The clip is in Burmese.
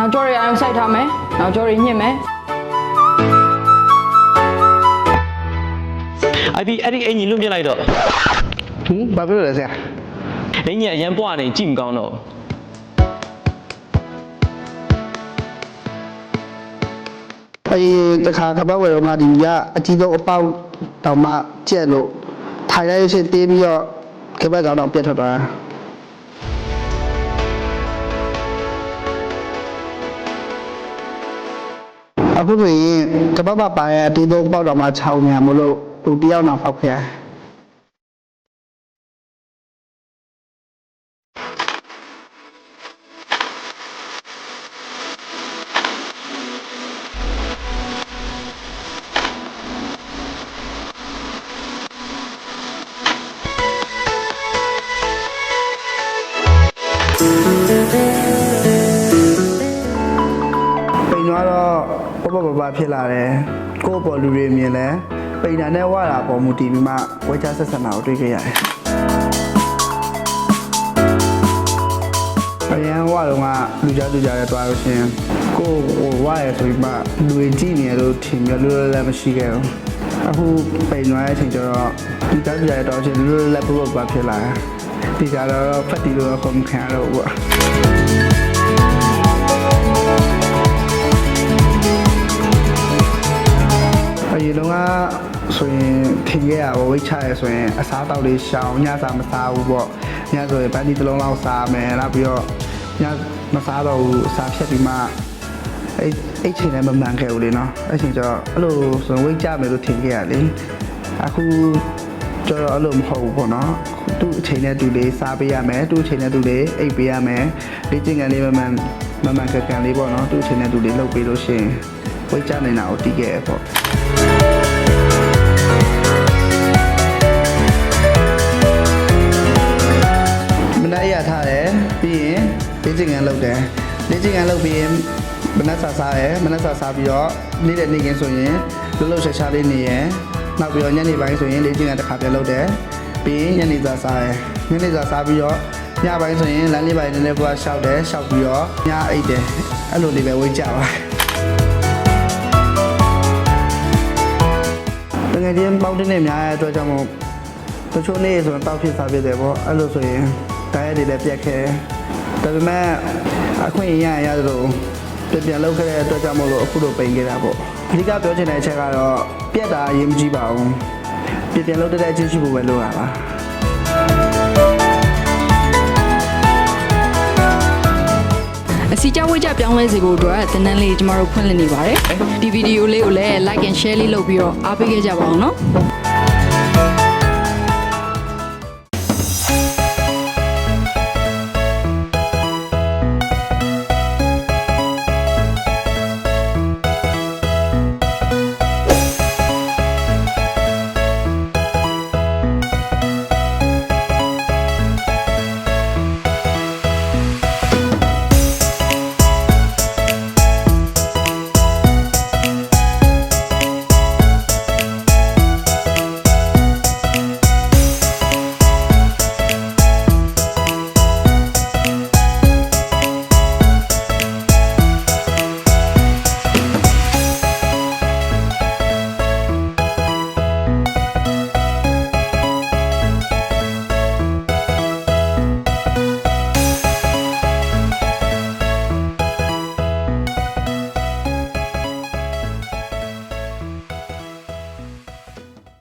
နောက်ကြောတွေအောင်စိုက်ထားမယ်နောက်ကြောတွေညှစ်မယ်အဲ့ဒီအင်ကြီးလွတ်ပြလိုက်တော့ဘာဖြစ်လို့လဲဆရာအင်ကြီးအရန်ပွားနေကြည့်မကောင်းတော့တခါကပတ်ဝယ်တော့ငါဒီကအကြီးဆုံးအပေါက်တောင်မှကျက်လို့ထိုင်လိုက်ချင်းတင်းပြီးတော့ကပတ်ကောင်တော့ပြတ်ထွက်သွားအခုဆိုရင်ကပတ်ပါရဲ့အတင်းဆုံးပေါက်တော့မှ6မြန်မလို့သူတယောက်နောက်ဖောက်ခဲ့ပိန်သွားတော့ပပဖြစ်လာတယ်ကိုယ့်ပေါ်လူတွေမြင်လဲပိန်တာနဲ့ဝါတာပေါ်မူတည်ပြီးမှဝဲချဆက်ဆံတာကိုတွေ့ခဲ့ရတယ်အရင်ဝါတော့ကလူကြားရဲတွားလို့ရှင်ကိုဝါရဲဆိုပြီးမှလူတွေကြည့်နေရလို့ထင်ရလို့လည်းမရှိခဲ့ဘူးအခုပိန်သွားတဲ့အချိန်ကျတော့လူကြားရဲတော့ချင်းလူလည်းပပဖြစ်လာတယ်ဒီကြတော့ဖတ်တီလို့ခုံခံရတော့ဘူးအရင်တော့ဆိုရင်ထင်ခဲ့ရပါဝိတ်ချရဲဆိုရင်အစားတောက်လေးရှောင်းညစာမစားဘူးပေါ့ညဆိုရင်ပန်းဒီတစ်လုံးလောက်စားမယ်နောက်ပြီးတော့ညမစားတော့ဘူးစားဖြတ်ပြီးမှအဲ့ချိန်လည်းမမှန်ခဲ့ဘူးလေနော်အဲ့ချိန်ကျတော့အဲ့လိုဆိုဝိတ်ချမယ်လို့ထင်ခဲ့ရလေအခုကျတော့အဲ့လိုမဟုတ်ဘူးပေါ့နော်သူ့အချိန်နဲ့သူလေးစားပေးရမယ်သူ့အချိန်နဲ့သူလေးအိပ်ပေးရမယ်လေ့ကျင့်ခန်းလေးမမှန်ကန်လေးပေါ့နော်သူ့အချိန်နဲ့သူလေးလုပ်ပေးလို့ရှိရင်ဝိတ်ချနေတာကိုတီးခဲ့ရပေါ့မနက်ရထားတယ်ပြီးရင်လေ့ကျင့်ခန်းလုပ်တယ်လေ့ကျင့်ခန်းလုပ်ပြီးရင်မနက်စာစားတယ်မနက်စာစားပြီးတော့နေ့ခင်းဆိုရင်လှုပ်ရှားလေးနေရယ်နောက်ပြီးတော့ညနေပိုင်းဆိုရင်လေ့ကျင့်ခန်းတစ်ခါပြန်လုပ်တယ်ပြီးရင်ညနေစာစားတယ်ညနေစာစားပြီးတော့ညပိုင်းဆိုရင်လမ်းလေးပိုင်းနည်းနည်းပွားရှောက်တယ်ရှောက်ပြီးတော့ညအိတ်တယ်အဲ့လိုလေးပဲဝေးကြပါတကယ်ချင်းပေါင်းတင်းနေများတဲ့အတွက်ကြောင့်မို့တချို့နေ့ဆိုရင်တောက်ဖြစ်စားဖြစ်တယ်ပေါ့အဲ့လိုဆိုရင်တိုင်းရည်တွေလည်းပြတ်ခဲ့တယ်ဒါပေမဲ့အခွင့်အရေးရသလိုပြန်လုပ်ခဲ့တဲ့အတွက်ကြောင့်မို့လို့အခုလိုပိန်ခဲ့တာပေါ့အဓိကပြောချင်တဲ့အချက်ကတော့ပြတ်တာအရေးမကြီးပါဘူးပြန်လုပ်တဲ့အချင်းရှိဖို့ပဲလိုတာပါအစီကြဝိကြပြောင်းလဲစေဖို့အတွက်သင်တန်းလေးကျမတို့ဖွင့်လှစ်နေပါတယ်ဒီဗီဒီယိုလေးကိုလည်း like and share လေးလုပ်ပြီးတော့အားပေးခဲ့ကြပါအောင်နော်